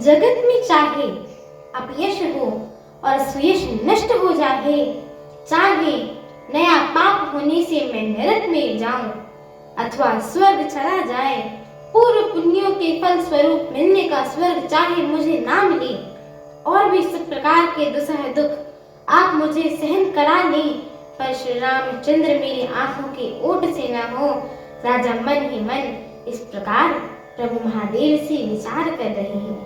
जगत में चाहे अपयश हो और सुयश नष्ट हो जाए, चाहे नया पाप होने से मैं नरक में जाऊं अथवा स्वर्ग चला जाए, पूर्व पुण्यों के फल स्वरूप मिलने का स्वर्ग चाहे मुझे ना मिले, और भी सब प्रकार के दुसह दुख आप मुझे सहन करा लें, पर श्री रामचंद्र मेरी आंखों के ओट से न हो। राजा मन ही मन इस प्रकार प्रभु महादेव से विचार कर रहे हैं,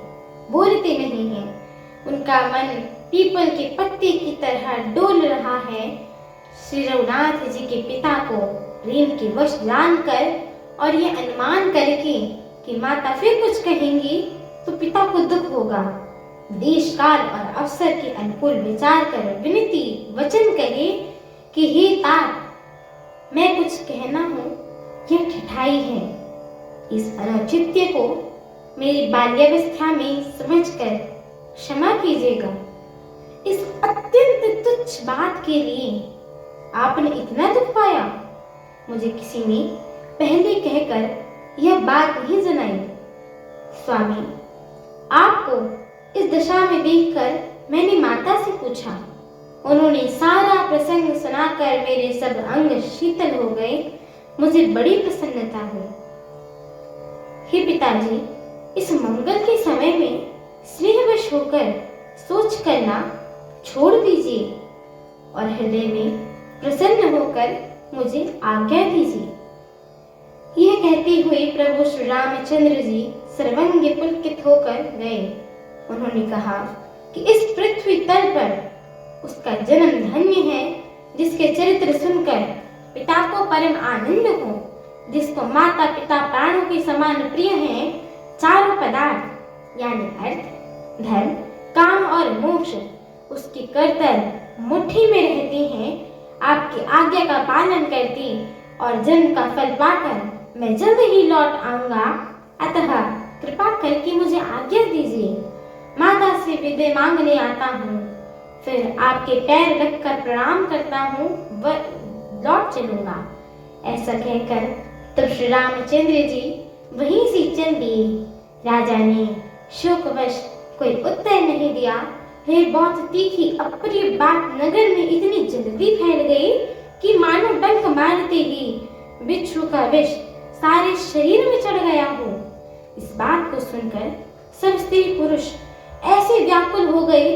बोलते नहीं हैं। उनका मन पीपल के पत्ते की तरह डोल रहा है। श्री रघुनाथ जी के पिता को प्रेम के वश जानकर और ये अनुमान करके कि माता फिर कुछ कहेंगी तो पिता को दुख होगा, देश काल और अवसर के अनुकूल विचार कर विनती वचन करे कि हे तात, मैं कुछ कहना हूँ, यह ठठाई है। इस अनौचित्य को मेरी बाल्यावस्था में समझकर क्षमा कीजिएगा। इस अत्यंत तुच्छ बात के लिए आपने इतना दुख पाया? मुझे किसी ने पहले कहकर यह बात नहीं जनाई। स्वामी, आपको इस दशा में देखकर मैंने माता से पूछा। उन्होंने सारा प्रसंग सुनाकर मेरे सब अंग शीतल हो गए। मुझे बड़ी प्रसन्नता हुई। हे पिताजी, इस मंगल के समय में स्नेहवश होकर सोच करना छोड़ दीजिए और हृदय में प्रसन्न होकर मुझे आज्ञा दीजिए। यह कहते हुए प्रभु श्री रामचंद्र जी सर्वांग पुलकित होकर गए। उन्होंने कहा कि इस पृथ्वी तल पर उसका जन्म धन्य है जिसके चरित्र सुनकर पिता को परम आनंद हो, जिसको माता पिता प्राणों के समान प्रिय हैं। चारों पदार्थ यानी अर्थ, धर्म, काम और मोक्ष उसकी करतल मुट्ठी में रहते हैं। आपकी आज्ञा का पालन करती और जन्म का फल पाकर मैं जल्द ही लौट आऊंगा, अतः कृपा करके मुझे आज्ञा दीजिए। माता से विदाई मांगने आता हूँ, फिर आपके पैर रखकर प्रणाम करता हूँ, लौट चलूंगा। ऐसा कहकर तब श्री रामचंद्र जी वहीं से चल दिए। राजा ने शोकवश कोई उत्तर नहीं दिया। वह बहुत तीखी अप्रिय बात नगर में इतनी जल्दी फैल गई कि मानो डंक मारते ही बिच्छू का विष सारे शरीर में चढ़ गया हो। इस बात को सुनकर सब स्त्री पुरुष ऐसे व्याकुल हो गए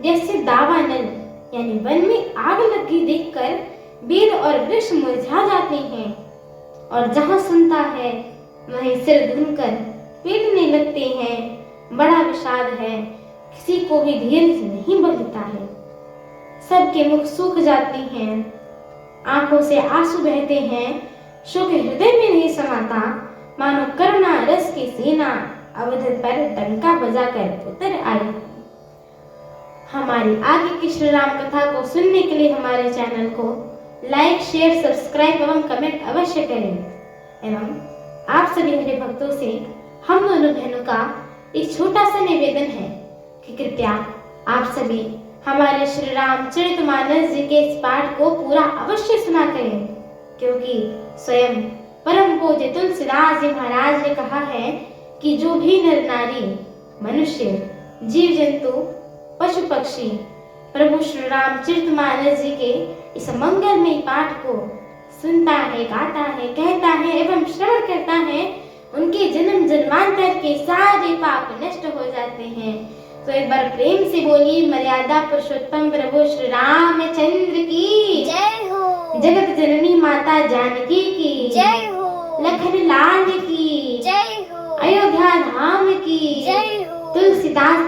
जैसे दावानल यानी वन में आग लगी देखकर बेल और वृक्ष मुरझा जाते हैं, और जहां सुनता है वहीं सिर धुनकर पीटने लगते हैं। बड़ा विषाद है, किसी को भी धीरज नहीं बंधता है। सबके मुख सूख जाते हैं, आंखों से आंसू बहते हैं। शोक हृदय में नहीं समाता, मानो करुणा रस की सेना अवध पर डंका बजाकर उतर आई। हमारी आगे की श्री राम कथा को सुनने के लिए हमारे चैनल को लाइक, शेयर, सब्सक्राइब एवं कमेंट अवश्य करें। एवं आप सभी मेरे भक्तों से हम दोनों बहनों का एक छोटा सा निवेदन है कि कृपया आप सभी हमारे श्री रामचरितमानस जी के इस पाठ को पूरा अवश्य सुना करें, क्योंकि स्वयं परम पूज्य तुलसीदास जी महाराज ने कहा है कि जो भी नर नारी, मनुष्य, जीव जंतु, पशु पक्षी प्रभु श्री रामचरितमानस जी के इस मंगलमय पाठ को सुनता है, गाता है, कहता है एवं श्रवण करता है, उनके जन्म जन्मांतर के सारे पाप नष्ट हो जाते हैं। तो एक बार प्रेम से बोलिए, मर्यादा पुरुषोत्तम प्रभु श्री रामचंद्र की जय हो। जगत जननी माता जानकी की जय हो। लखन लाल की जय हो, अयोध्या धाम की जय हो, तुलसीदास